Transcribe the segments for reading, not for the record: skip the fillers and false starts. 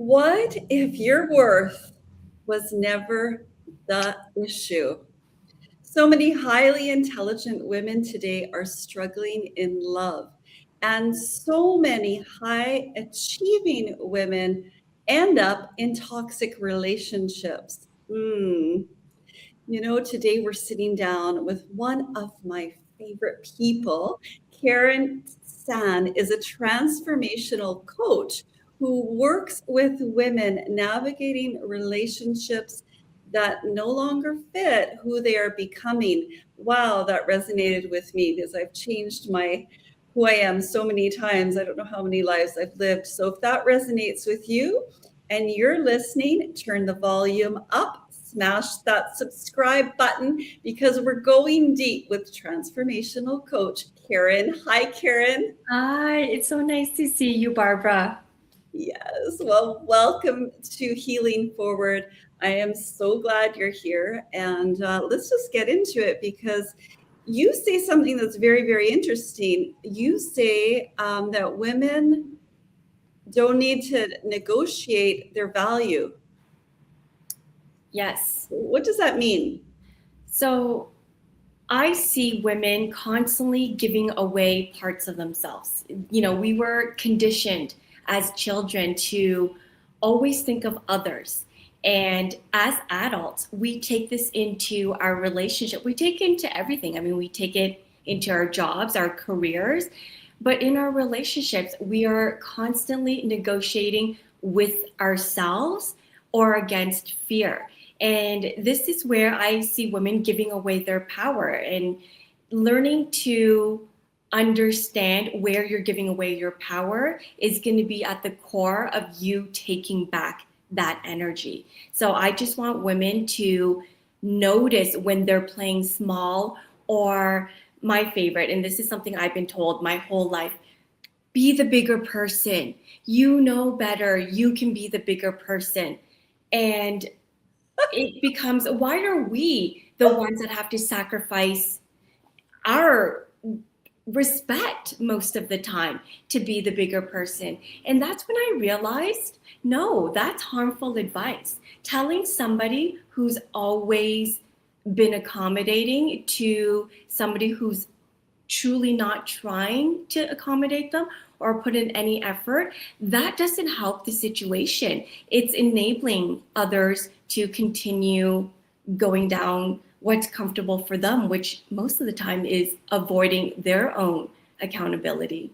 What if your worth was never the issue? So many highly intelligent women today are struggling in love, and so many high achieving women end up in toxic relationships. Today we're sitting down with one of my favorite people. Karen Tsan is a transformational coach who works with women navigating relationships that no longer fit who they are becoming. Wow, that resonated with me because I've changed my who I am so many times. I don't know how many lives I've lived. So if that resonates with you and you're listening, turn the volume up, smash that subscribe button because we're going deep with transformational coach Karen. Hi, Karen. Hi, it's so nice to see you, Barbara. Yes, well, welcome to Healing Forward. I am so glad you're here, and let's just get into it because you say something that's very, very interesting. You say that women don't need to negotiate their value. Yes. What does that mean? So I see women constantly giving away parts of themselves. We were conditioned as children to always think of others. And as adults, we take this into our relationship. We take it into everything. I mean, we take it into our jobs, our careers. But in our relationships, we are constantly negotiating with ourselves or against fear. And this is where I see women giving away their power and learning to understand where you're giving away your power is going to be at the core of you taking back that energy. So I just want women to notice when they're playing small, or my favorite, and this is something I've been told my whole life: be the bigger person. You know better. You can be the bigger person. And it becomes, why are we the ones that have to sacrifice our respect most of the time to be the bigger person? And that's when I realized, no, that's harmful advice. Telling somebody who's always been accommodating to somebody who's truly not trying to accommodate them or put in any effort, that doesn't help the situation. It's enabling others to continue going down what's comfortable for them, which most of the time is avoiding their own accountability.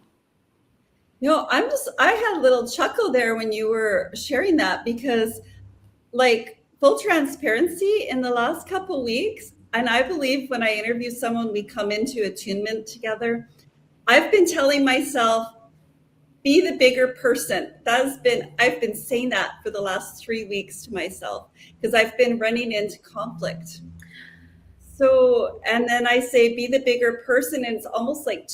I had a little chuckle there when you were sharing that because, like, full transparency in the last couple weeks, and I believe when I interview someone, we come into attunement together. I've been telling myself, be the bigger person. I've been saying that for the last 3 weeks to myself because I've been running into conflict. So, and then I say, be the bigger person, and it's almost like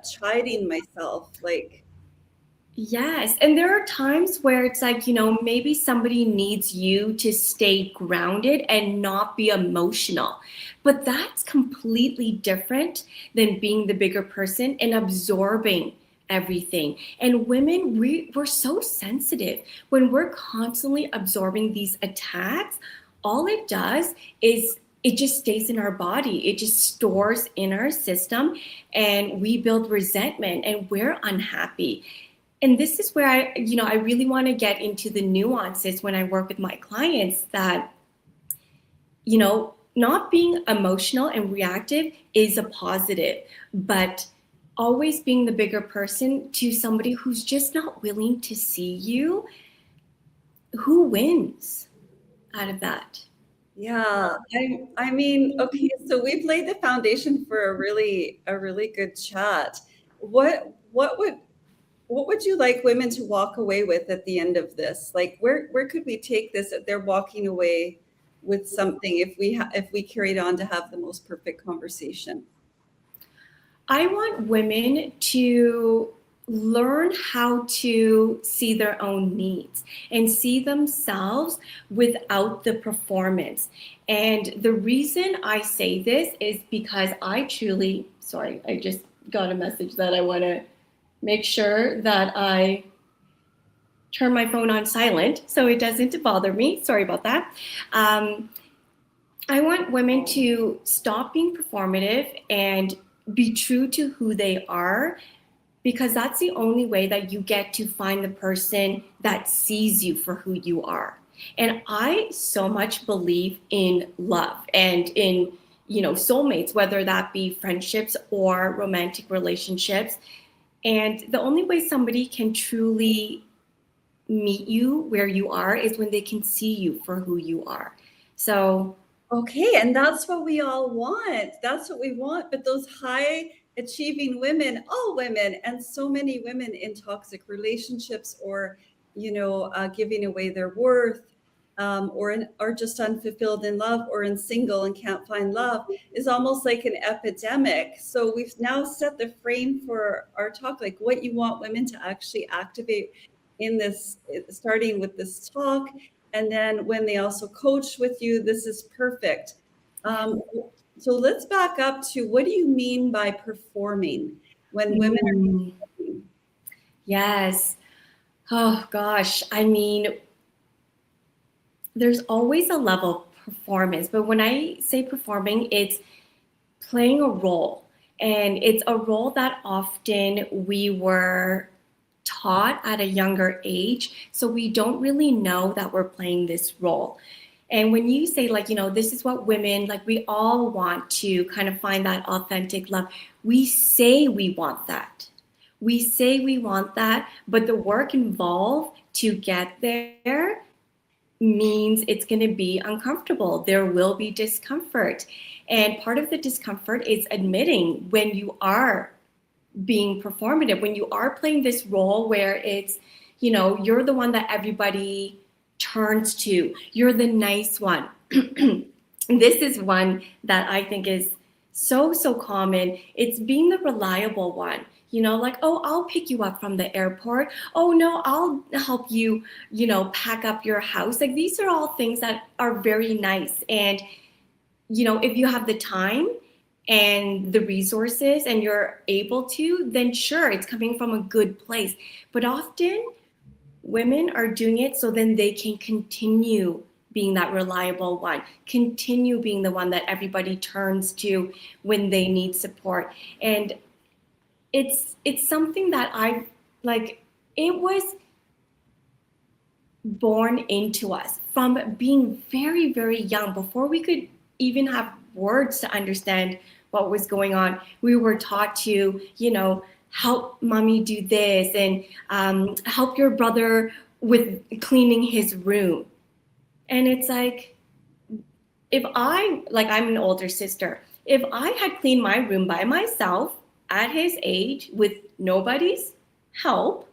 chiding myself, like, Yes. And there are times where it's like, maybe somebody needs you to stay grounded and not be emotional. But that's completely different than being the bigger person and absorbing everything. And women, we're so sensitive. When we're constantly absorbing these attacks, all it does is it just stays in our body. It just stores in our system, and we build resentment and we're unhappy. And this is where I really want to get into the nuances when I work with my clients, that, not being emotional and reactive is a positive, but always being the bigger person to somebody who's just not willing to see you, who wins out of that? yeah. I mean, okay, so we've laid the foundation for a really good chat. What would you like women to walk away with at the end of this? Like, where could we take this if they're walking away with something if we carried on to have the most perfect conversation? I want women to learn how to see their own needs and see themselves without the performance. And the reason I say this is because sorry, I just got a message that I want to make sure that I turn my phone on silent so it doesn't bother me. Sorry about that. I want women to stop being performative and be true to who they are, because that's the only way that you get to find the person that sees you for who you are. And I so much believe in love and in, soulmates, whether that be friendships or romantic relationships. And the only way somebody can truly meet you where you are is when they can see you for who you are. So, Okay, and that's what we all want. That's what we want. But those high achieving women, all women, and so many women in toxic relationships, or giving away their worth, or just unfulfilled in love, or in single and can't find love, is almost like an epidemic. So we've now set the frame for our talk, like what you want women to actually activate in this, starting with this talk. And then when they also coach with you, this is perfect. So let's back up to, what do you mean by performing when women are performing? Yes. Oh gosh. I mean, there's always a level of performance, but when I say performing, it's playing a role. And it's a role that often we were taught at a younger age. So we don't really know that we're playing this role. And when you say, like, this is what women, like, we all want to kind of find that authentic love, we say we want that. We say we want that, but the work involved to get there means it's going to be uncomfortable. There will be discomfort. And part of the discomfort is admitting when you are being performative, when you are playing this role where it's, you're the one that everybody turns to, you're the nice one. This is one that I think is so common. It's being the reliable one. Like, oh, I'll pick you up from the airport. Oh no, I'll help you, pack up your house. Like, these are all things that are very nice. And, if you have the time and the resources and you're able to, then sure, it's coming from a good place. But often women are doing it so then they can continue being that reliable one, continue being the one that everybody turns to when they need support. And it's something that I like, it was born into us from being very, very young. Before we could even have words to understand what was going on, we were taught to, help mommy do this, and help your brother with cleaning his room. And it's like, I'm an older sister, if I had cleaned my room by myself at his age with nobody's help,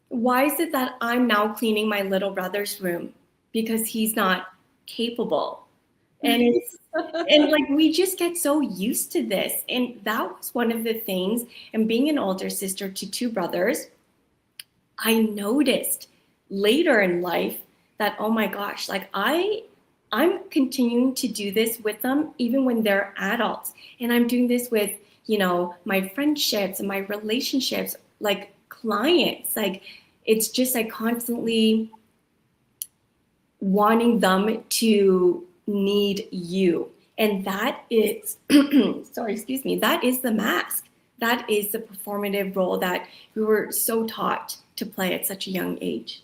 why is it that I'm now cleaning my little brother's room? Because he's not capable. And it's and like, we just get so used to this. And that was one of the things. And being an older sister to two brothers, I noticed later in life that, oh my gosh, like, I'm continuing to do this with them even when they're adults. And I'm doing this with, my friendships and my relationships, like clients. Like, it's just like constantly wanting them to need you. And that is, sorry, excuse me, that is the mask. That is the performative role that we were so taught to play at such a young age.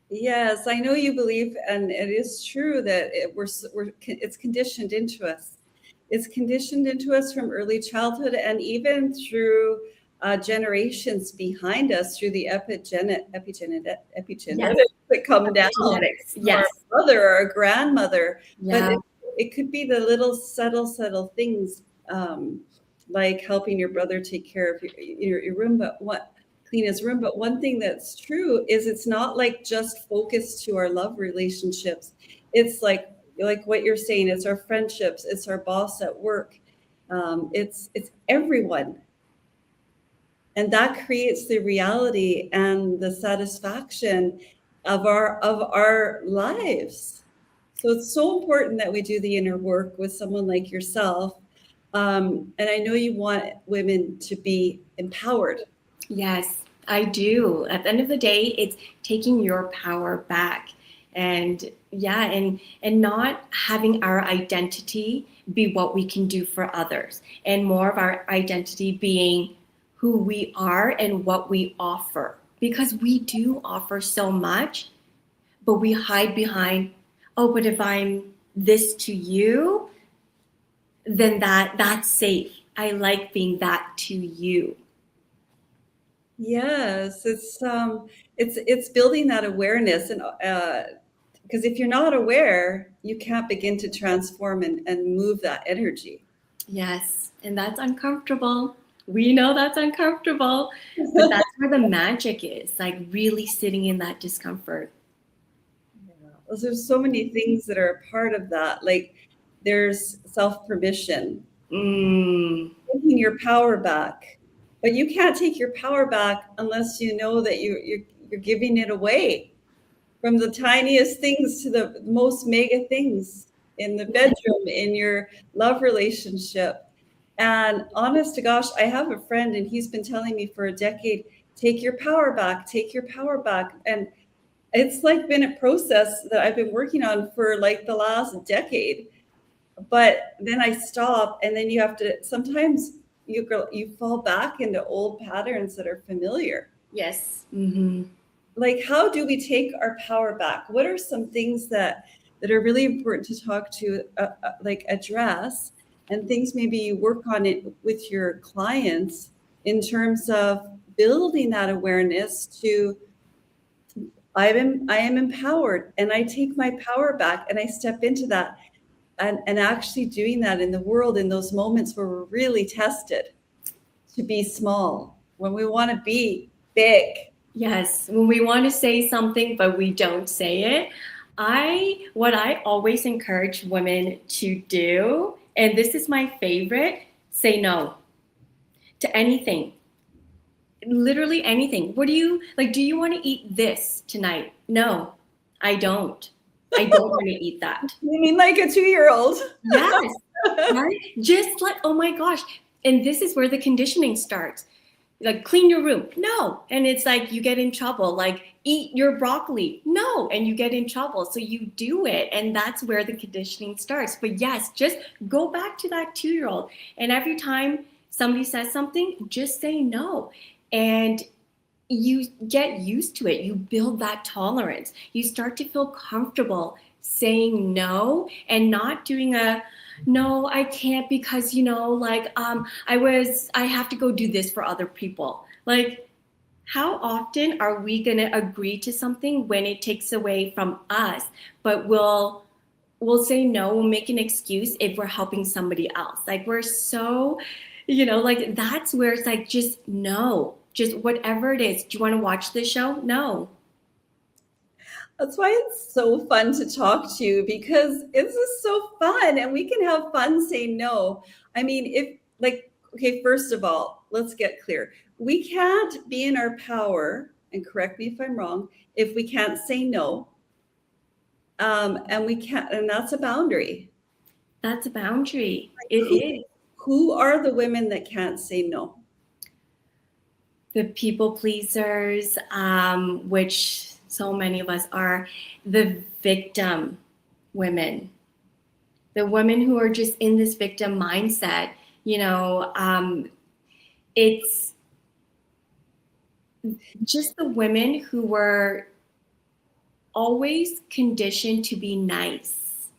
Yes, I know you believe, and it is true that it's conditioned into us. It's conditioned into us from early childhood, and even through generations behind us, through the Yes. epigenetics that come down Genetics. from Yes. our mother or our grandmother. Yeah. But it could be the little subtle things, like helping your brother take care of your room, but clean his room. But one thing that's true is, it's not like just focused to our love relationships. It's like what you're saying, it's our friendships, it's our boss at work, it's everyone. And that creates the reality and the satisfaction of our lives. So it's so important that we do the inner work with someone like yourself. And I know you want women to be empowered. Yes. I do. At the end of the day, it's taking your power back. And yeah, and not having our identity be what we can do for others, and more of our identity being who we are and what we offer. Because we do offer so much, but we hide behind, oh, but if I'm this to you, then that's safe. I like being that to you. Yes, it's building that awareness, and because if you're not aware, you can't begin to transform and move that energy. Yes, and that's uncomfortable. We know that's uncomfortable, but that's where the magic is, like really sitting in that discomfort. Well, there's so many things that are a part of that. Like there's self-permission, Mm, taking your power back. But you can't take your power back unless you know that you're giving it away, from the tiniest things to the most mega things in the bedroom, in your love relationship. And honest to gosh, I have a friend and he's been telling me for a decade, take your power back, take your power back. And it's like been a process that I've been working on for like the last decade. But then I stop, and then you have to sometimes you fall back into old patterns that are familiar. yes. Mm-hmm. Like, how do we take our power back? What are some things that are really important to talk to, like address, and things maybe you work on it with your clients in terms of building that awareness to I am empowered, and I take my power back and I step into that, and actually doing that in the world in those moments where we're really tested to be small, when we want to be big. Yes, when we want to say something but we don't say it. What I always encourage women to do, and this is my favorite, say no to anything. Literally anything. What do you like? Do you want to eat this tonight? No, I don't. I don't want to eat that. You mean like a 2-year-old? Yes, right? Just like, oh my gosh. And this is where the conditioning starts. Like, clean your room. No. And it's like you get in trouble. Like, eat your broccoli. No. And you get in trouble. So you do it. And that's where the conditioning starts. But yes, just go back to that 2-year-old. And every time somebody says something, just say no. And you get used to it. You build that tolerance. You start to feel comfortable saying no, and not doing a no, I can't because like I have to go do this for other people. Like, how often are we going to agree to something when it takes away from us, but we'll say no, we'll make an excuse if we're helping somebody else. Like, we're so, like, that's where it's like, just no, just whatever it is. Do you want to watch this show? No. That's why it's so fun to talk to you, because it's just so fun and we can have fun saying no. I mean, if like, okay, first of all, let's get clear. We can't be in our power, and correct me if I'm wrong, if we can't say no. And we can't, and that's a boundary. That's a boundary. It Who, is. who are the women that can't say no? The people pleasers, which so many of us are, the victim women, the women who are just in this victim mindset. It's just the women who were always conditioned to be nice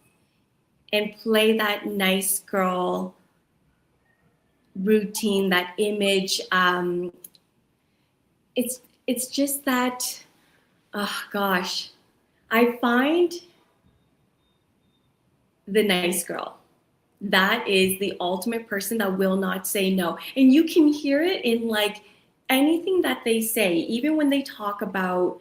and play that nice girl routine, that image. It's just that, oh gosh, I find the nice girl. That is the ultimate person that will not say no. And you can hear it in like anything that they say, even when they talk about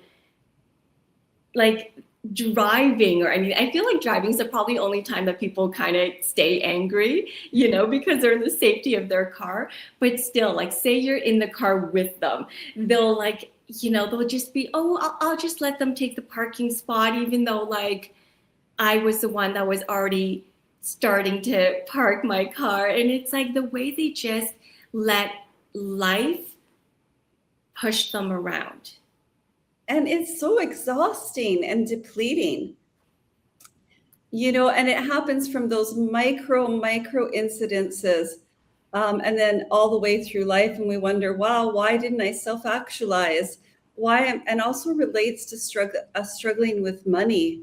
like driving or anything. I feel like driving is the probably only time that people kind of stay angry, because they're in the safety of their car. But still, like, say you're in the car with them, they'll like, they'll just be, oh, I'll just let them take the parking spot, even though like I was the one that was already starting to park my car. And it's like the way they just let life push them around. And it's so exhausting and depleting. And it happens from those micro incidences, and then all the way through life. And we wonder, wow, why didn't I self-actualize? And also relates to struggling with money.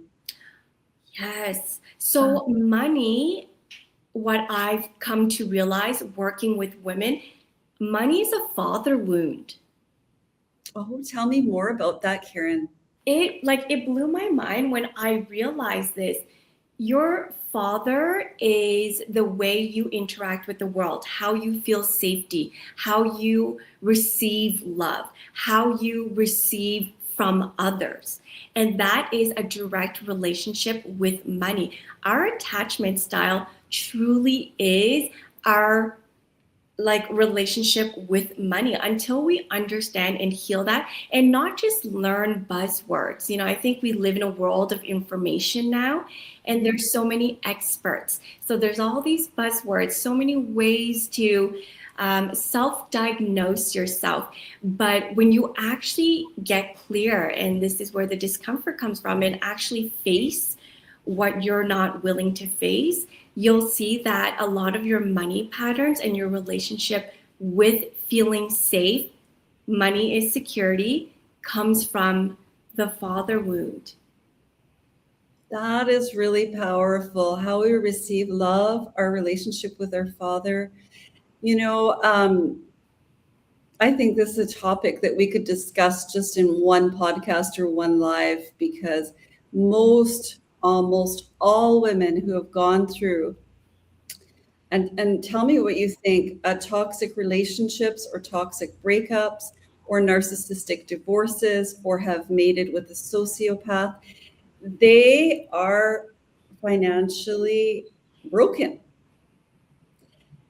Yes. So money, what I've come to realize working with women, money is a father wound. Oh, tell me more about that, Karen. It blew my mind when I realized this. Your father is the way you interact with the world, how you feel safety, how you receive love, how you receive from others. And that is a direct relationship with money. Our attachment style truly is our relationship with money until we understand and heal that and not just learn buzzwords. I think we live in a world of information now, and there's so many experts. So there's all these buzzwords, so many ways to self-diagnose yourself. But when you actually get clear, and this is where the discomfort comes from, and actually face what you're not willing to face, you'll see that a lot of your money patterns and your relationship with feeling safe, money is security, comes from the father wound. That is really powerful. How we receive love, our relationship with our father. I think this is a topic that we could discuss just in one podcast or one live, because almost all women who have gone through, and tell me what you think, toxic relationships or toxic breakups or narcissistic divorces or have mated with a sociopath, they are financially broken.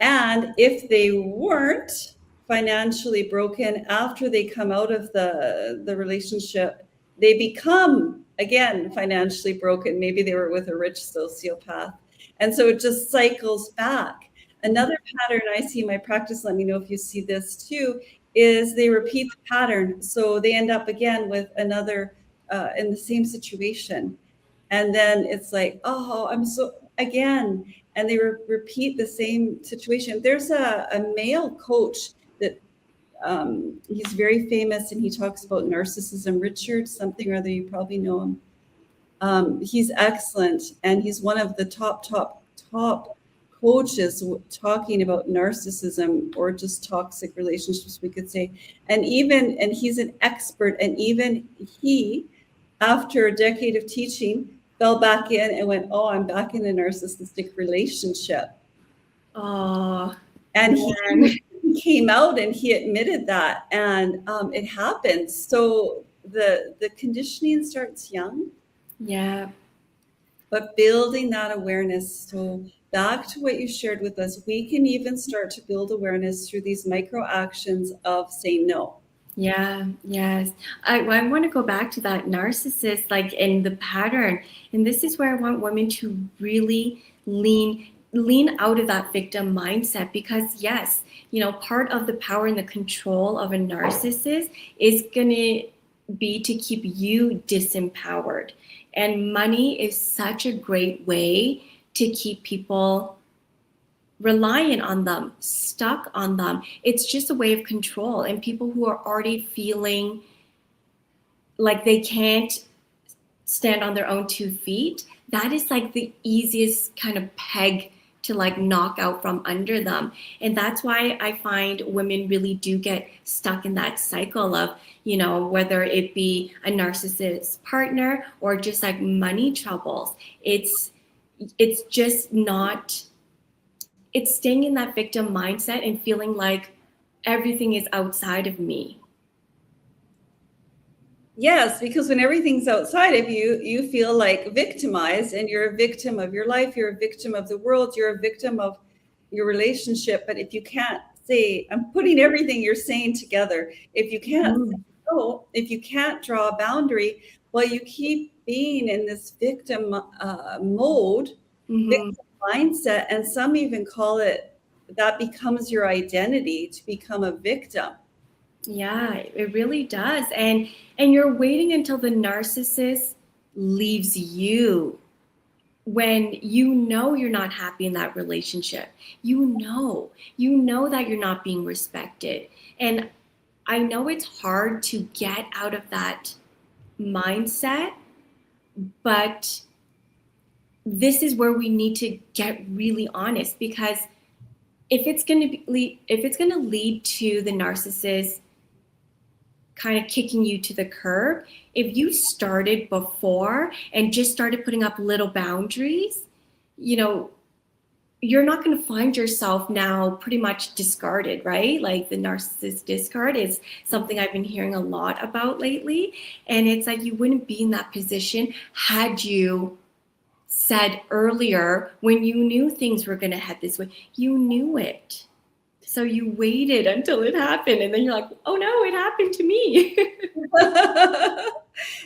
And if they weren't financially broken after they come out of the relationship, they become again financially broken. Maybe they were with a rich sociopath. And so it just cycles back. Another pattern I see in my practice, let me know if you see this too, is they repeat the pattern. So they end up again with another in the same situation. And then it's like, oh, I'm so again, and they repeat the same situation. There's a male coach that he's very famous, and he talks about narcissism. Richard something or other, you probably know him. He's excellent, and he's one of the top coaches talking about narcissism or just toxic relationships, we could say. And he's an expert, and even he, after a decade of teaching, fell back in and went, oh, I'm back in a narcissistic relationship. Oh, and he came out and he admitted that, and it happens. So the conditioning starts young. Yeah. But building that awareness. So back to what you shared with us, we can even start to build awareness through these micro actions of saying no. Yeah, yes. I want to go back to that narcissist, in the pattern. And this is where I want women to really lean out of that victim mindset, because yes, part of the power and the control of a narcissist is going to be to keep you disempowered. And money is such a great way to keep people reliant on them, stuck on them. It's just a way of control. And people who are already feeling like they can't stand on their own 2 feet, that is the easiest kind of peg to knock out from under them. And that's why I find women really do get stuck in that cycle of, whether it be a narcissist partner or just money troubles. It's just not, it's staying in that victim mindset and feeling like everything is outside of me. Yes, because when everything's outside of you, you feel victimized, and you're a victim of your life. You're a victim of the world. You're a victim of your relationship. But if you can't say, I'm putting everything you're saying together. If you can't say no, if you can't draw a boundary, well, you keep being in this victim mode, victim mindset. And some even call it, that becomes your identity, to become a victim. Yeah, it really does. And you're waiting until the narcissist leaves you when you know you're not happy in that relationship. You know that you're not being respected. And I know it's hard to get out of that mindset, but this is where we need to get really honest, because if it's going to lead to the narcissist kind of kicking you to the curb, if you started before and just started putting up little boundaries, you know, you're not going to find yourself now pretty much discarded, right? Like the narcissist discard is something I've been hearing a lot about lately. And it's like you wouldn't be in that position had you said earlier, when you knew things were going to head this way, you knew it. So you waited until it happened, and then you're like, oh no, it happened to me.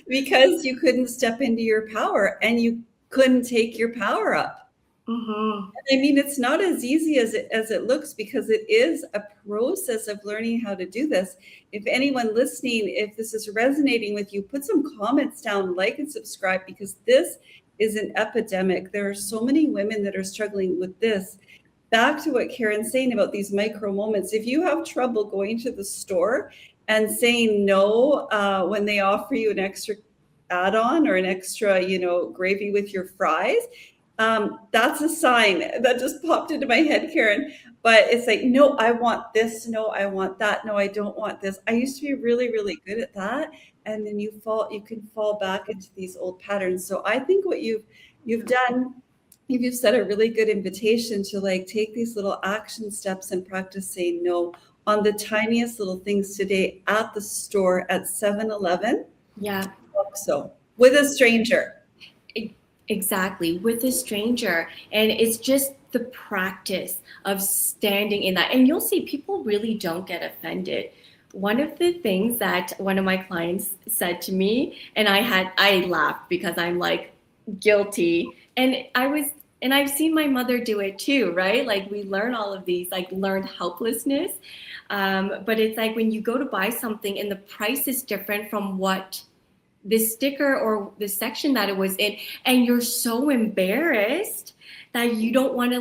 Because you couldn't step into your power and you couldn't take your power up. Mm-hmm. I mean, it's not as easy as it looks, because it is a process of learning how to do this. If anyone listening, if this is resonating with you, put some comments down, like and subscribe, because this is an epidemic. There are so many women that are struggling with this. Back to what Karen's saying about these micro moments. If you have trouble going to the store and saying no when they offer you an extra add-on or an extra, gravy with your fries, that's a sign. That just popped into my head, Karen. But it's like, no, I want this. No, I want that. No, I don't want this. I used to be really, really good at that. And then you can fall back into these old patterns. So I think what you've done, you've set a really good invitation to like take these little action steps and practice saying no on the tiniest little things today at the store, at 7-Eleven. Yeah. So with a stranger. Exactly, with a stranger. And it's just the practice of standing in that. And you'll see people really don't get offended. One of the things that one of my clients said to me, and I laughed because I'm like guilty. And I've seen my mother do it too, right? Like we learn all of these, like learned helplessness. But it's like when you go to buy something and the price is different from what this sticker or the section that it was in, and you're so embarrassed that you don't want to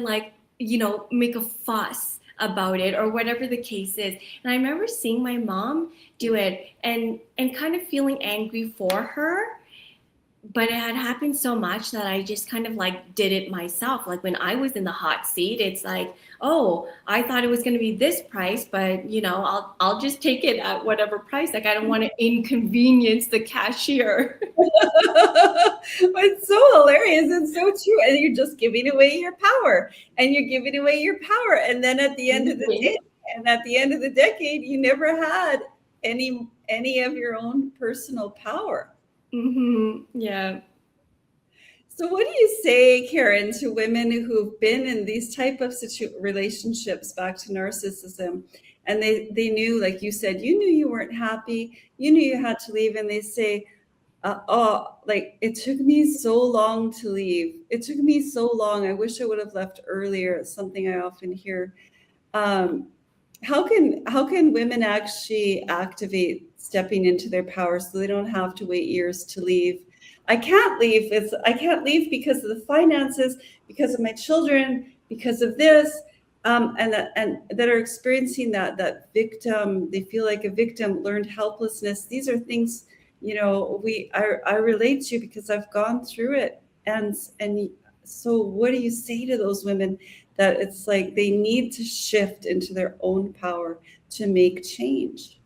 make a fuss about it or whatever the case is. And I remember seeing my mom do it and kind of feeling angry for her, but it had happened so much that I just kind of like did it myself. Like when I was in the hot seat, it's like, oh, I thought it was going to be this price, but I'll just take it at whatever price. Like I don't want to inconvenience the cashier. It's so hilarious. It's so true. And you're just giving away your power, and you're giving away your power. And then at the end of the day, and at the end of the decade, you never had any of your own personal power. Mm-hmm. Yeah. So what do you say, Karen, to women who've been in these type of relationships, back to narcissism, and they knew, like you said, you knew you weren't happy, you knew you had to leave, and they say, oh, like, it took me so long to leave. It took me so long. I wish I would have left earlier. It's something I often hear. How can women actually activate stepping into their power so they don't have to wait years to leave? I can't leave. I can't leave because of the finances, because of my children, because of this, and that are experiencing that victim. They feel like a victim, learned helplessness. These are things, I relate to because I've gone through it. And so what do you say to those women that it's like they need to shift into their own power to make change?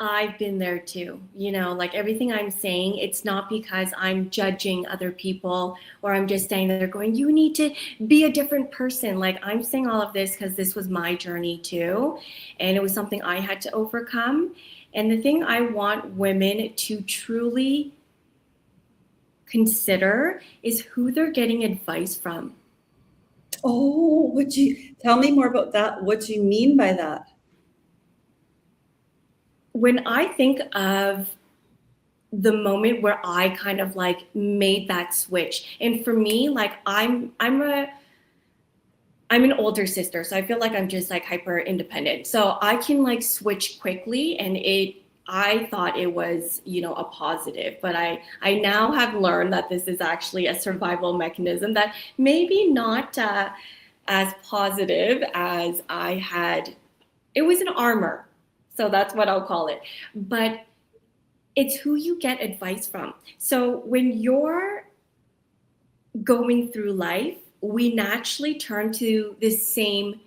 I've been there too. Like everything I'm saying, it's not because I'm judging other people or I'm just standing there going, you need to be a different person. Like I'm saying all of this because this was my journey too. And it was something I had to overcome. And the thing I want women to truly consider is who they're getting advice from. Oh, would you tell me more about that? What do you mean by that? When I think of the moment where I kind of like made that switch, and for me, like I'm I'm an older sister, so I feel like I'm just like hyper independent. So I can like switch quickly, and I thought it was, a positive, but I now have learned that this is actually a survival mechanism that maybe not as positive as I had. It was an armor, so that's what I'll call it. But it's who you get advice from. So when you're going through life, we naturally turn to the same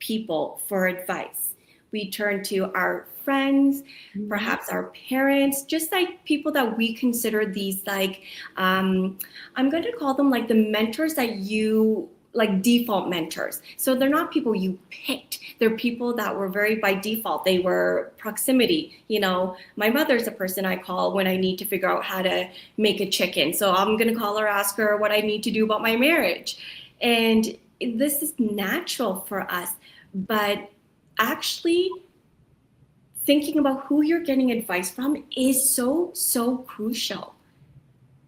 people for advice. We turn to our friends, perhaps our parents, just like people that we consider these like, I'm going to call them like the mentors that you like default mentors. So they're not people you picked. They're people that were very by default. They were proximity. My mother's a person I call when I need to figure out how to make a chicken. So I'm going to call her, ask her what I need to do about my marriage. And this is natural for us. But actually thinking about who you're getting advice from is so crucial,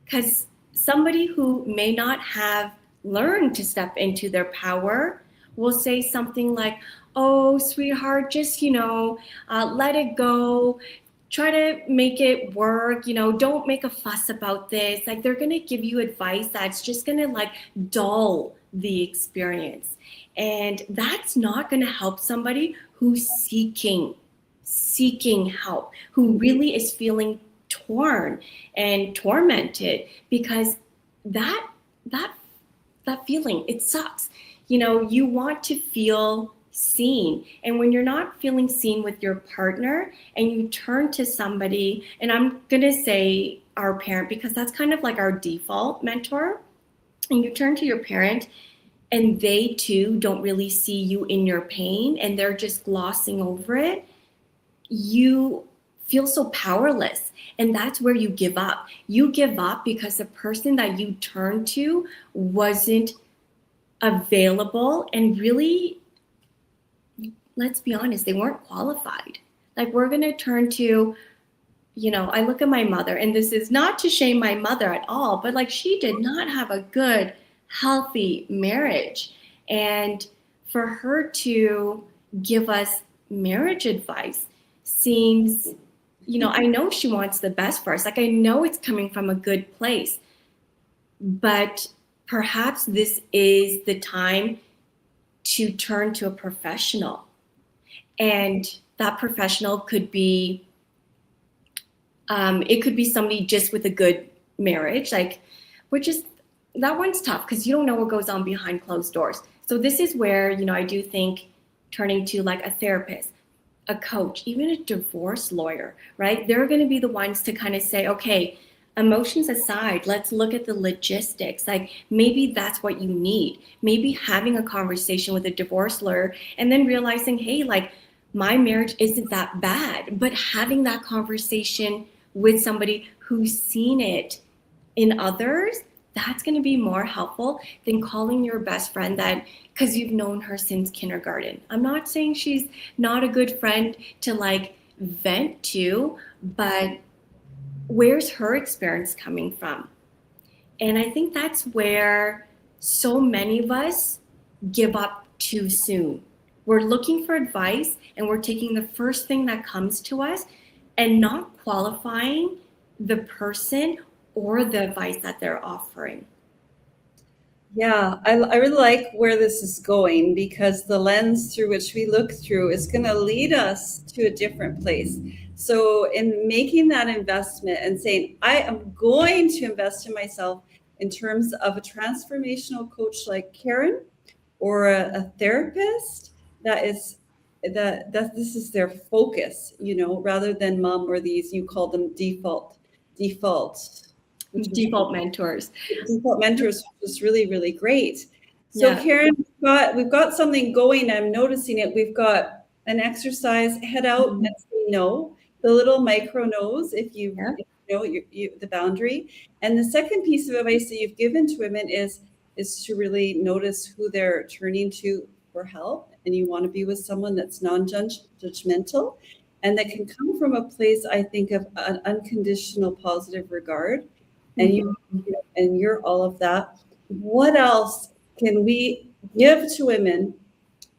because somebody who may not have learned to step into their power will say something like, oh, sweetheart, just, let it go. Try to make it work. Don't make a fuss about this. Like, they're going to give you advice that's just going to like dull the experience. And that's not going to help somebody who's seeking help, who really is feeling torn and tormented, because that feeling, it sucks. You want to feel seen. And when you're not feeling seen with your partner and you turn to somebody, and I'm going to say our parent because that's kind of like our default mentor, and you turn to your parent and they too don't really see you in your pain and they're just glossing over it, you feel so powerless. And that's where you give up. You give up because the person that you turned to wasn't available, and really, let's be honest, they weren't qualified. Like, we're going to turn to, I look at my mother, and this is not to shame my mother at all, but like, she did not have a good, healthy marriage. And for her to give us marriage advice seems, I know she wants the best for us. Like, I know it's coming from a good place, but perhaps this is the time to turn to a professional. And that professional could be, it could be somebody just with a good marriage, like, which is, that one's tough because you don't know what goes on behind closed doors. So this is where, I do think turning to like a therapist, a coach, even a divorce lawyer, right? They're going to be the ones to kind of say, okay, emotions aside, let's look at the logistics. Like, maybe that's what you need. Maybe having a conversation with a divorce lawyer and then realizing, hey, like, my marriage isn't that bad, but having that conversation with somebody who's seen it in others, that's going to be more helpful than calling your best friend that, because you've known her since kindergarten. I'm not saying she's not a good friend to like vent to, but where's her experience coming from? And I think that's where so many of us give up too soon. We're looking for advice and we're taking the first thing that comes to us and not qualifying the person or the advice that they're offering. Yeah, I really like where this is going, because the lens through which we look through is going to lead us to a different place. So in making that investment and saying, I am going to invest in myself in terms of a transformational coach like Karen, or a therapist that this is their focus, rather than mom or these, you call them default Mentors. default mentors, which is really, really great. So Yeah. Karen, we've got something going. I'm noticing it. We've got an exercise, head out and say no, the little micro no's, if you know the boundary. And the second piece of advice that you've given to women is to really notice who they're turning to for help. And you want to be with someone that's non-judgmental and that can come from a place, I think, of an unconditional positive regard. And you're all of that. What else can we give to women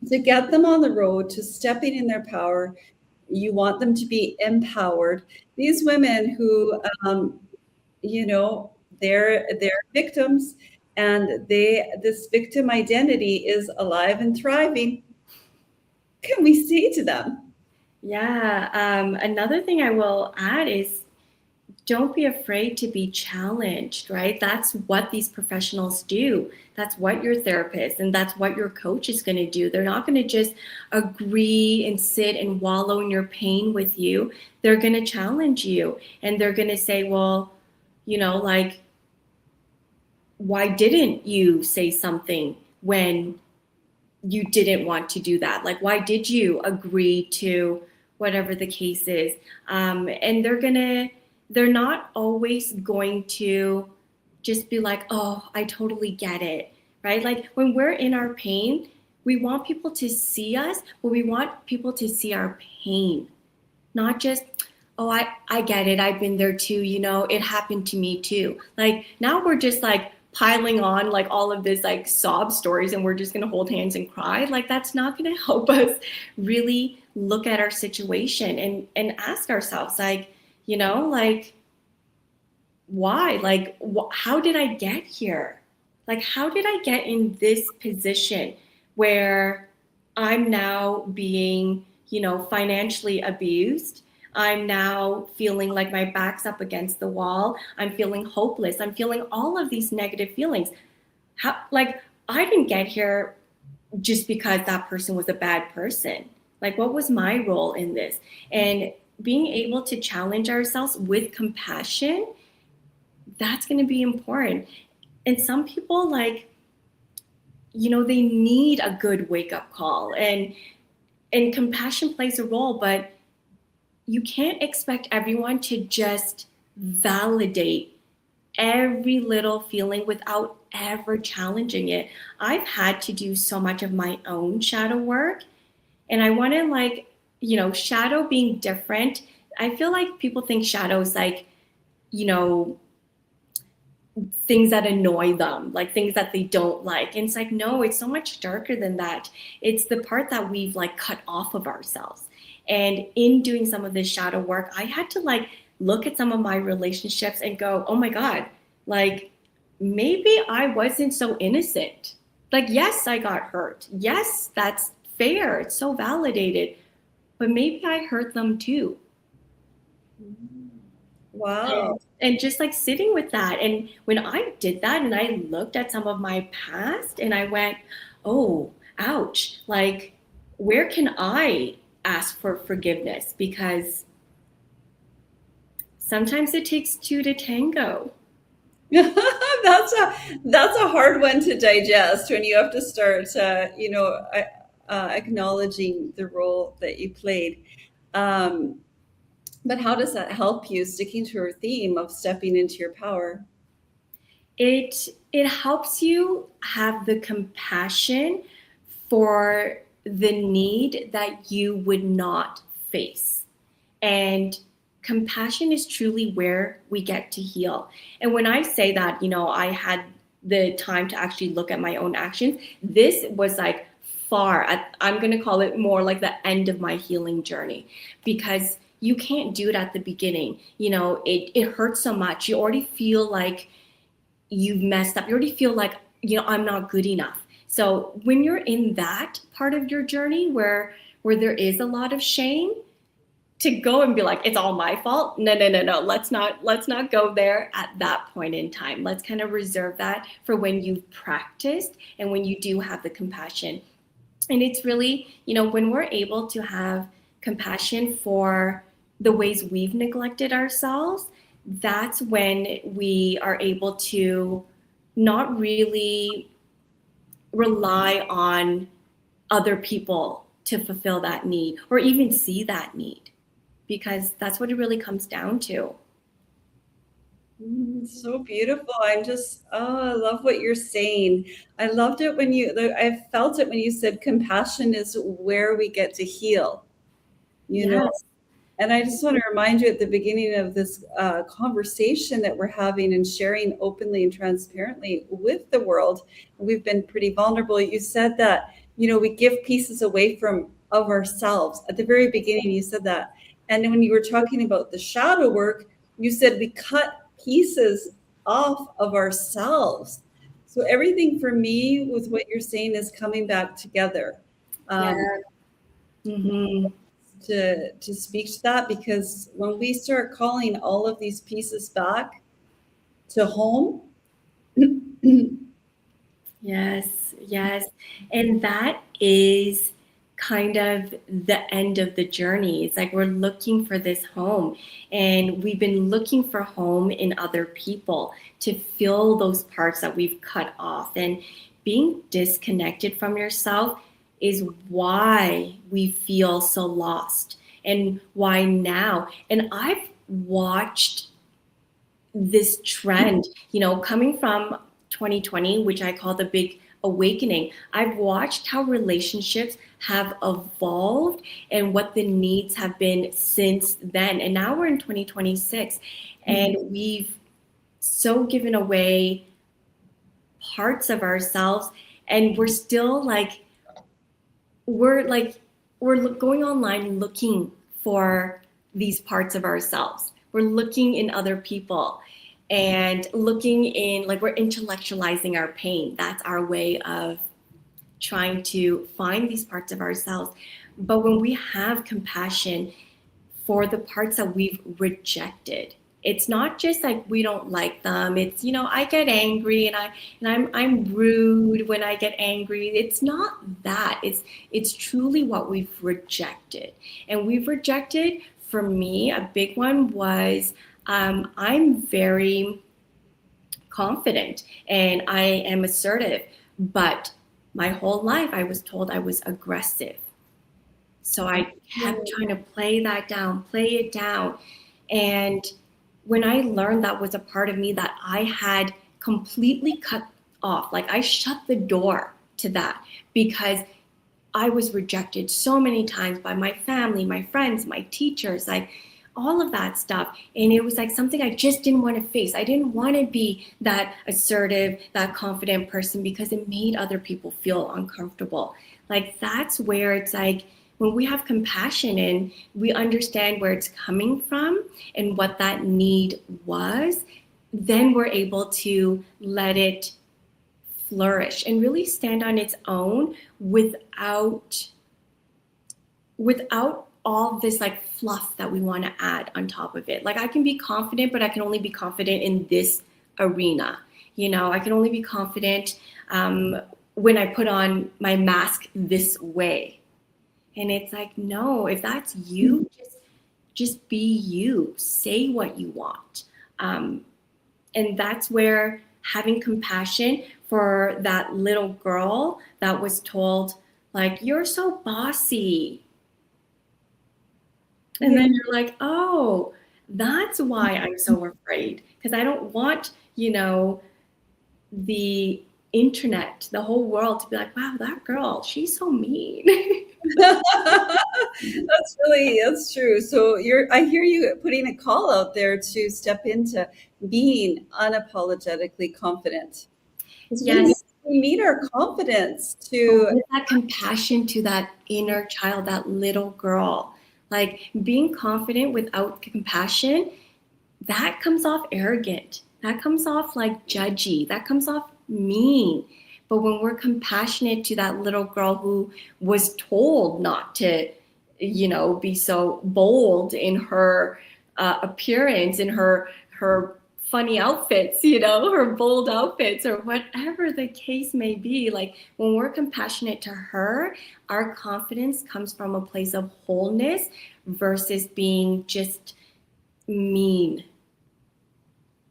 to get them on the road to stepping in their power. You want them to be empowered. These women who, you know, they're victims, and this victim identity is alive and thriving. Can we say to them? Yeah. Another thing I will add is don't be afraid to be challenged, right? That's what these professionals do. That's what your therapist and that's what your coach is going to do. They're not going to just agree and sit and wallow in your pain with you. They're going to challenge you and they're going to say, well, like, why didn't you say something when you didn't want to do that? Like, why did you agree to whatever the case is? And they're not always going to just be like, oh, I totally get it, right? Like when we're in our pain, we want people to see us, but we want people to see our pain, not just, oh, I get it. I've been there too. It happened to me too. Like now we're just like piling on like all of this like sob stories and we're just going to hold hands and cry. Like that's not going to help us really look at our situation and ask ourselves like, like why? Like, how did I get here? Like, how did I get in this position where I'm now being, financially abused? I'm now feeling like my back's up against the wall. I'm feeling hopeless. I'm feeling all of these negative feelings. Like, I didn't get here just because that person was a bad person. Like, what was my role in this? And being able to challenge ourselves with compassion, that's going to be important. And some people like, they need a good wake up call and compassion plays a role, but you can't expect everyone to just validate every little feeling without ever challenging it. I've had to do so much of my own shadow work, and I want to like, shadow being different. I feel like people think shadow is like, you know, things that annoy them, like things that they don't like. And it's like, no, it's so much darker than that. It's the part that we've like cut off of ourselves. And in doing some of this shadow work, I had to like look at some of my relationships and go, oh my God, like maybe I wasn't so innocent. Like, yes, I got hurt. Yes, that's fair. It's so validated. But maybe I hurt them too. Wow. And just like sitting with that. And when I did that and I looked at some of my past and I went, oh, ouch, like, where can I ask for forgiveness? Because sometimes it takes two to tango. That's a hard one to digest when you have to start, acknowledging the role that you played. Um, but how does that help you sticking to your theme of stepping into your power? It helps you have the compassion for the need that you would not face. And compassion is truly where we get to heal. And when I say that, I had the time to actually look at my own actions, this was like I'm going to call it more like the end of my healing journey, because you can't do it at the beginning. It hurts so much. You already feel like you've messed up. You already feel like, I'm not good enough. So when you're in that part of your journey where there is a lot of shame, to go and be like, it's all my fault. No. Let's not go there at that point in time. Let's kind of reserve that for when you've practiced and when you do have the compassion. And it's really, when we're able to have compassion for the ways we've neglected ourselves, that's when we are able to not really rely on other people to fulfill that need or even see that need, because that's what it really comes down to. So beautiful. I love what you're saying. I loved it I felt it when you said compassion is where we get to heal, you know? Yes. And I just want to remind you at the beginning of this conversation that we're having and sharing openly and transparently with the world, we've been pretty vulnerable. You said that, we give pieces away of ourselves. At the very beginning, you said that. And when you were talking about the shadow work, you said we cut pieces off of ourselves. So everything for me with what you're saying is coming back together. Yeah. Um, Mm-hmm. to speak to that, because when we start calling all of these pieces back to home. Yes, yes. And that is kind of the end of the journey. It's like we're looking for this home, and we've been looking for home in other people to fill those parts that we've cut off. And being disconnected from yourself is why we feel so lost, and why now. And I've watched this trend, coming from 2020, which I call the big awakening. I've watched how relationships have evolved and what the needs have been since then. And now we're in 2026, and we've so given away parts of ourselves, and we're going online looking for these parts of ourselves. We're looking in other people, and looking in, like, we're intellectualizing our pain. That's our way of trying to find these parts of ourselves. But when we have compassion for the parts that we've rejected, it's not just like we don't like them. It's, I get angry, and I'm rude when I get angry. It's not that. It's truly what we've rejected. And we've rejected, for me, a big one was, I'm very confident and I am assertive, but my whole life I was told I was aggressive. So I kept trying to play it down. And when I learned that was a part of me that I had completely cut off, like I shut the door to that, because I was rejected so many times by my family, my friends, my teachers, like all of that stuff. And it was like something I just didn't want to face. I didn't want to be that assertive, that confident person, because it made other people feel uncomfortable. Like, that's where it's like, when we have compassion and we understand where it's coming from and what that need was, then we're able to let it flourish and really stand on its own without all this like fluff that we want to add on top of it. Like, I can be confident, but I can only be confident in this arena. I can only be confident when I put on my mask this way. And it's like, no, if that's you, just be you. Say what you want. And that's where having compassion for that little girl that was told, like, you're so bossy. And then you're like, oh, that's why I'm so afraid. Because I don't want, the internet, the whole world to be like, wow, that girl, she's so mean. That's true. So I hear you putting a call out there to step into being unapologetically confident. Yes. We need our confidence With that compassion to that inner child, that little girl. Like, being confident without compassion, that comes off arrogant. That comes off like judgy. That comes off mean. But when we're compassionate to that little girl who was told not to, be so bold in her appearance, in her funny outfits, her bold outfits, or whatever the case may be, like, when we're compassionate to her, our confidence comes from a place of wholeness versus being just mean.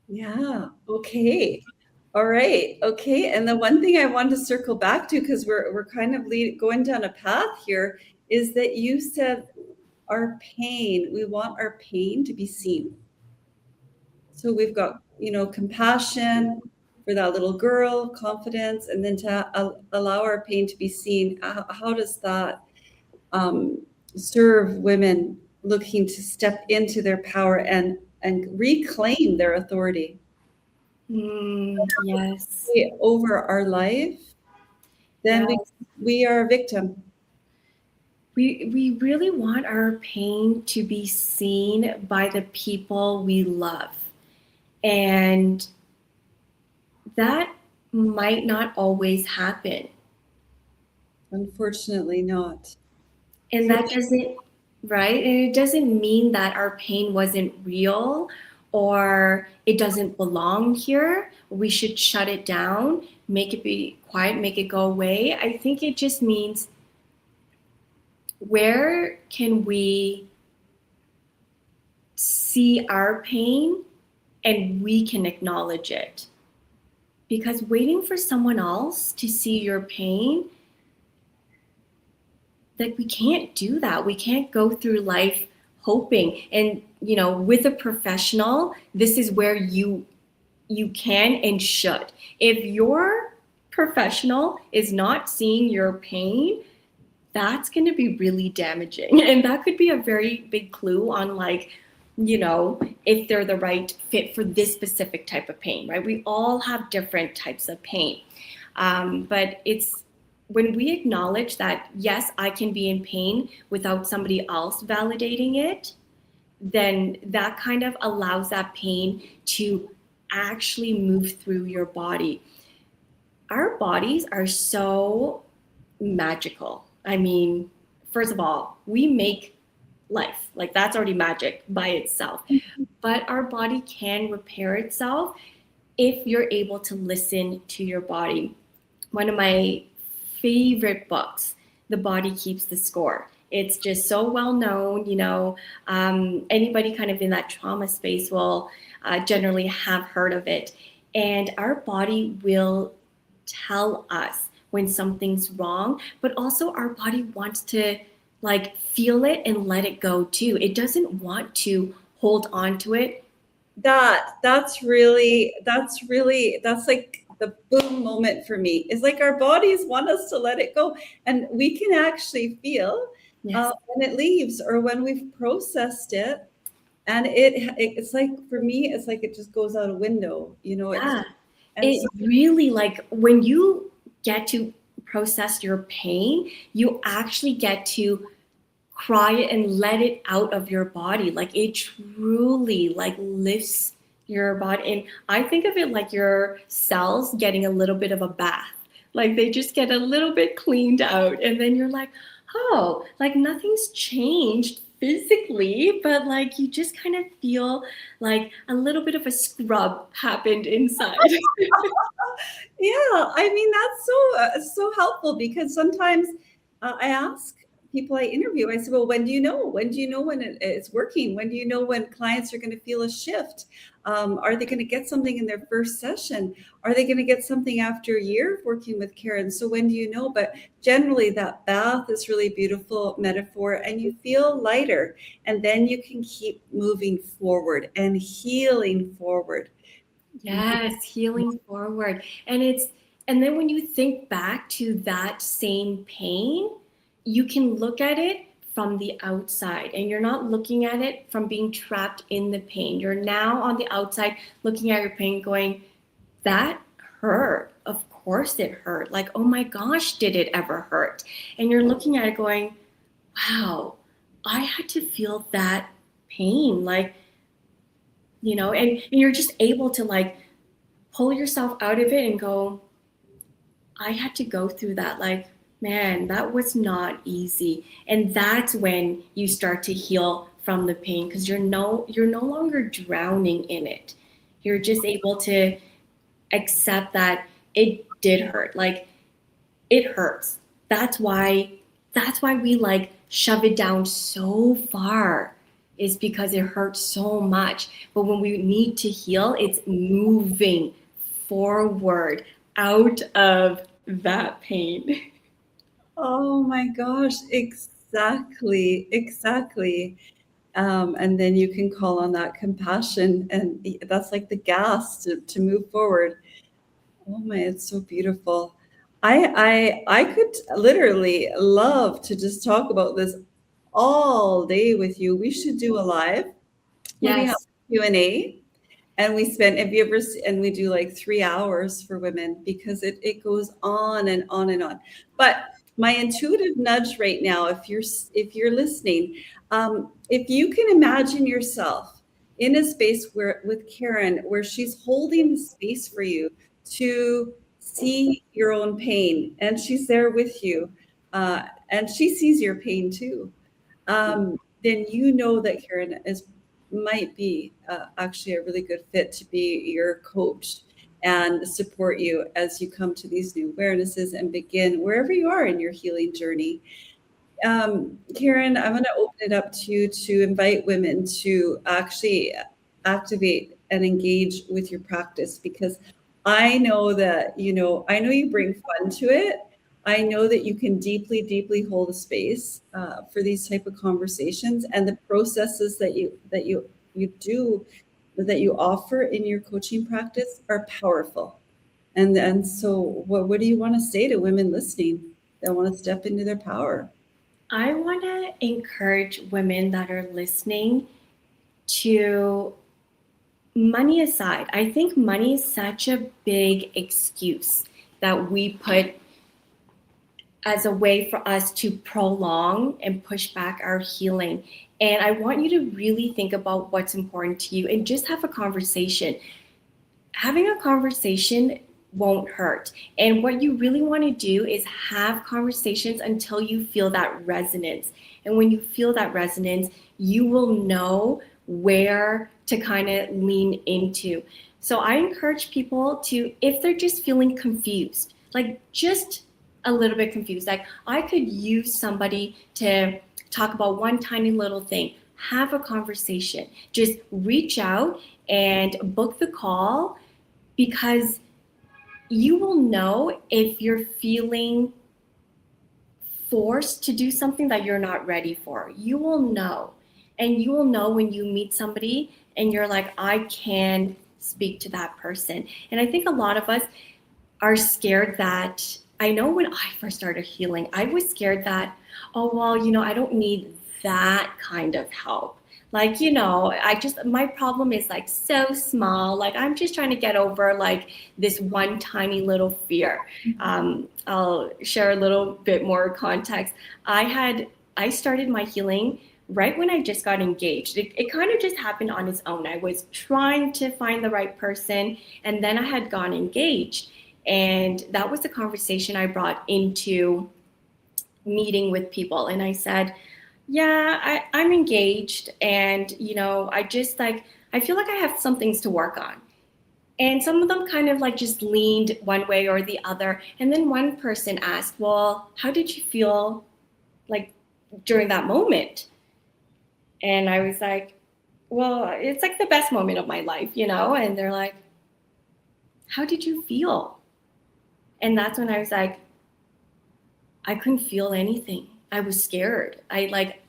Yeah. Okay. All right. Okay. And the one thing I wanted to circle back to, because we're kind of going down a path here, is that you said our pain. We want our pain to be seen. So we've got, compassion for that little girl, confidence, and then to allow our pain to be seen. How does that serve women looking to step into their power and reclaim their authority Yes. over our life, then Yeah. we are a victim. We really want our pain to be seen by the people we love. And that might not always happen. Unfortunately, not. And For that doesn't, right? And it doesn't mean that our pain wasn't real or it doesn't belong here. We should shut it down, make it be quiet, make it go away. I think it just means, where can we see our pain and we can acknowledge it? Because waiting for someone else to see your pain, like, we can't do that. We can't go through life hoping. And with a professional, this is where you can and should. If your professional is not seeing your pain, that's going to be really damaging. And that could be a very big clue on, like, if they're the right fit for this specific type of pain, right? We all have different types of pain. But it's when we acknowledge that, yes, I can be in pain without somebody else validating it, then that kind of allows that pain to actually move through your body. Our bodies are so magical. I mean, first of all, we make life. Like, that's already magic by itself. But our body can repair itself if you're able to listen to your body. One of my favorite books, The Body Keeps the Score. It's just so well known. Anybody kind of in that trauma space will generally have heard of it. And our body will tell us when something's wrong, but also our body wants to, like, feel it and let it go too. It doesn't want to hold on to it. That's like the boom moment for me. It's like our bodies want us to let it go, and we can actually feel Yes. when it leaves or when we've processed it. And it's like, for me, it's like it just goes out a window, Yeah. and so It really, like, when you get to process your pain, you actually get to cry it and let it out of your body. Like, it truly, like, lifts your body. And I think of it like your cells getting a little bit of a bath. Like, they just get a little bit cleaned out, and then you're like, oh, like, nothing's changed physically, but, like, you just kind of feel like a little bit of a scrub happened inside. yeah, I mean, that's so helpful, because sometimes I ask people I interview, I say, well, when do you know? When do you know when it's working? When do you know when clients are going to feel a shift? Are they going to get something in their first session? Are they going to get something after a year of working with Karen? So when do you know? But generally, that bath is really beautiful metaphor, and you feel lighter, and then you can keep moving forward and healing forward. Yes, healing forward. And then when you think back to that same pain, you can look at it from the outside, and you're not looking at it from being trapped in the pain. You're now on the outside looking at your pain going, that hurt. Of course it hurt. Like, oh my gosh, did it ever hurt? And you're looking at it going, wow, I had to feel that pain. Like, and you're just able to, like, pull yourself out of it and go, I had to go through that. Like, man, that was not easy. And that's when you start to heal from the pain, because you're no longer drowning in it. You're just able to accept that it did hurt. Like, it hurts. That's why we, like, shove it down so far, is because it hurts so much. But when we need to heal, it's moving forward out of that pain. Oh my gosh, exactly. And then you can call on that compassion, and that's like the gas to move forward. Oh my, it's so beautiful. I could literally love to just talk about this all day with you. We should do a live where we have Yes. Q&A. And we spend, have you ever, and we do like 3 hours for women because it goes on and on and on. But my intuitive nudge right now, if you're listening, if you can imagine yourself in a space where with Karen, where she's holding the space for you to see your own pain, and she's there with you, and she sees your pain too, then you know that Karen might be actually a really good fit to be your coach and support you as you come to these new awarenesses and begin wherever you are in your healing journey. Karen, I'm going to open it up to you to invite women to actually activate and engage with your practice, because I know that, I know you bring fun to it. I know that you can deeply, deeply hold a space for these type of conversations, and the processes that you do, that you offer in your coaching practice are powerful. And so what do you want to say to women listening that want to step into their power? I want to encourage women that are listening to, money aside, I think money is such a big excuse that we put as a way for us to prolong and push back our healing. And I want you to really think about what's important to you and just have a conversation. Having a conversation won't hurt. And what you really want to do is have conversations until you feel that resonance. And when you feel that resonance, you will know where to kind of lean into. So I encourage people to, if they're just feeling confused, like just a little bit confused, like I could use somebody to talk about one tiny little thing, have a conversation, just reach out and book the call, because you will know if you're feeling forced to do something that you're not ready for. You will know. And you will know when you meet somebody and you're like, I can speak to that person. And I think a lot of us are scared that, I know when I first started healing, I was scared that, oh, well, I don't need that kind of help. Like, my problem is like so small. Like, I'm just trying to get over like this one tiny little fear. I'll share a little bit more context. I started my healing right when I just got engaged. It kind of just happened on its own. I was trying to find the right person, and then I had gone engaged. And that was the conversation I brought into meeting with people. And I said, yeah, I'm engaged. And, I just like, I feel like I have some things to work on. And some of them kind of like just leaned one way or the other. And then one person asked, well, how did you feel like during that moment? And I was like, well, it's like the best moment of my life, And they're like, how did you feel? And that's when I was like, I couldn't feel anything. I was scared. I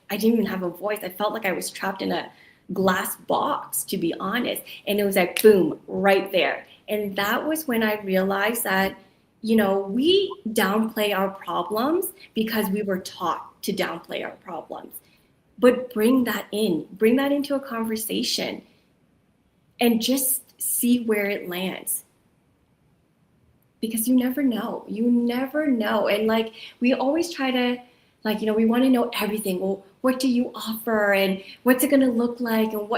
didn't even have a voice. I felt like I was trapped in a glass box, to be honest. And it was like, boom, right there. And that was when I realized that, we downplay our problems because we were taught to downplay our problems. But bring that into a conversation and just see where it lands. Because you never know. And like, we always try to, like, we want to know everything. Well, what do you offer? And what's it going to look like? And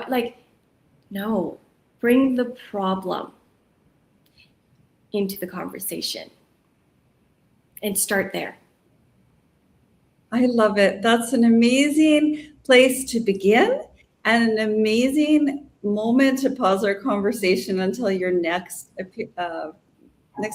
no, bring the problem into the conversation and start there. I love it. That's an amazing place to begin, and an amazing moment to pause our conversation until your next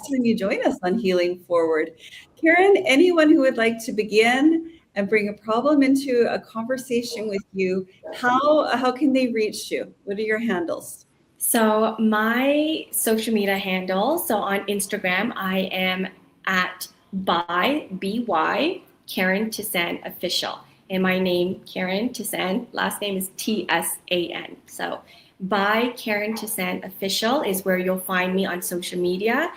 time you join us on Healing Forward. Karen, anyone who would like to begin and bring a problem into a conversation with you, how can they reach you? What are your handles? So my social media handle, so on Instagram, I am at by Karen Tsan official. And my name, Karen Tsan, last name is Tsan. So by Karen Tsan official is where you'll find me on social media.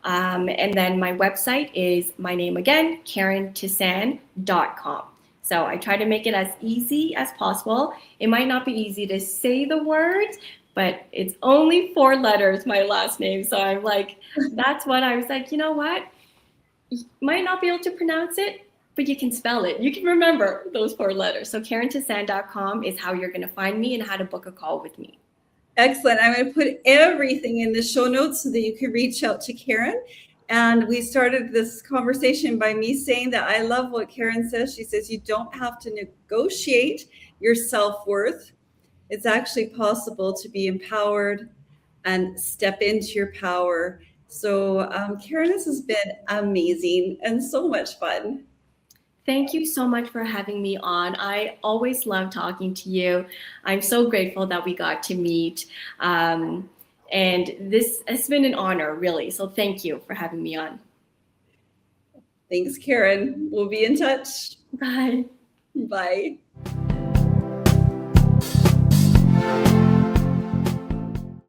And then my website is my name again, KarenTsan.com. So I try to make it as easy as possible. It might not be easy to say the words, but it's only 4 letters, my last name. So I'm like, that's what I was like, you know what? You might not be able to pronounce it, but you can spell it. You can remember those 4 letters. So KarenTsan.com is how you're going to find me and how to book a call with me. Excellent. I'm going to put everything in the show notes so that you can reach out to Karen. And we started this conversation by me saying that I love what Karen says. She says you don't have to negotiate your self-worth. It's actually possible to be empowered and step into your power. So, Karen, this has been amazing and so much fun. Thank you so much for having me on. I always love talking to you. I'm so grateful that we got to meet. And this has been an honor, really. So thank you for having me on. Thanks, Karen. We'll be in touch. Bye. Bye.